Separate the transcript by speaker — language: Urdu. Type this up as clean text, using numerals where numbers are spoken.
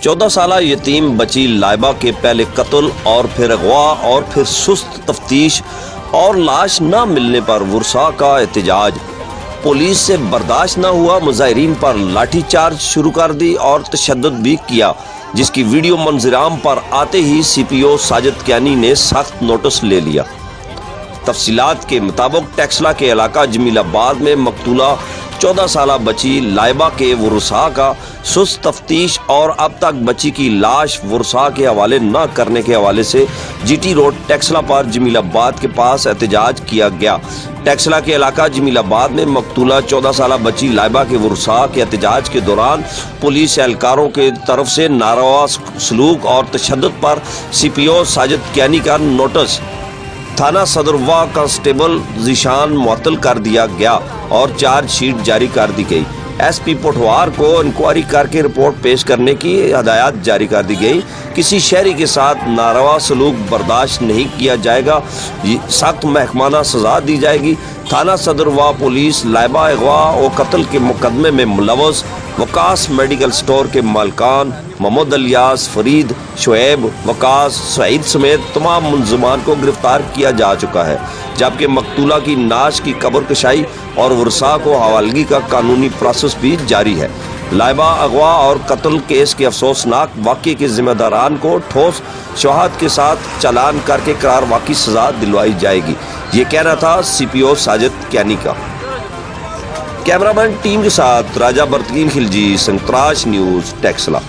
Speaker 1: 14 سالہ یتیم بچی لائبہ کے پہلے قتل اور پھر اغوا اور پھر سست تفتیش اور لاش نہ ملنے پر ورثاء کا احتجاج۔ پولیس سے برداشت نہ ہوا، مظاہرین پر لاٹھی چارج شروع کر دی اور تشدد بھی کیا، جس کی ویڈیو منظر عام پر آتے ہی سی پی او ساجد کیانی نے سخت نوٹس لے لیا۔ تفصیلات کے مطابق ٹیکسلا کے علاقہ جمیل آباد میں مقتولہ 14 سالہ بچی لائبہ کے ورثاء کا سست تفتیش اور اب تک بچی کی لاش ورثاء کے حوالے نہ کرنے کے حوالے سے جی ٹی روڈ ٹیکسلا پر جمیل آباد کے پاس احتجاج کیا گیا۔ ٹیکسلا کے علاقہ جمیل آباد میں مقتولہ 14 سالہ بچی لائبہ کے ورثاء کے احتجاج کے دوران پولیس اہلکاروں کے طرف سے ناروا سلوک اور تشدد پر سی پی او ساجد کیانی کا نوٹس تھانہ صدرواہ کانسٹیبل ذیشان معطل کر دیا گیا اور چارج شیٹ جاری کر دی گئی۔ ایس پی پٹھوار کو انکوائری کر کے رپورٹ پیش کرنے کی ہدایات جاری کر دی گئی۔ کسی شہری کے ساتھ ناروا سلوک برداشت نہیں کیا جائے گا، سخت محکمانہ سزا دی جائے گی۔ تھانہ صدرواہ پولیس لائبہ اغوا و قتل کے مقدمے میں ملوث وکاس میڈیکل سٹور کے مالکان محمد الیاس، فرید، شعیب، وکاس، سعید سمیت تمام ملزمان کو گرفتار کیا جا چکا ہے، جبکہ مقتولہ کی نعش کی قبر کشائی اور ورثاء کو حوالگی کا قانونی پروسیس بھی جاری ہے۔ لائبہ اغوا اور قتل کیس کے افسوسناک واقعے کے ذمہ داران کو ٹھوس شواہد کے ساتھ چالان کر کے قرار واقعی سزا دلوائی جائے گی، یہ کہنا تھا سی پی او ساجد کیانی کا۔ کیمرہ مین ٹیم کے ساتھ راجہ برتگین خلجی، سنتراش نیوز، ٹیکسلا۔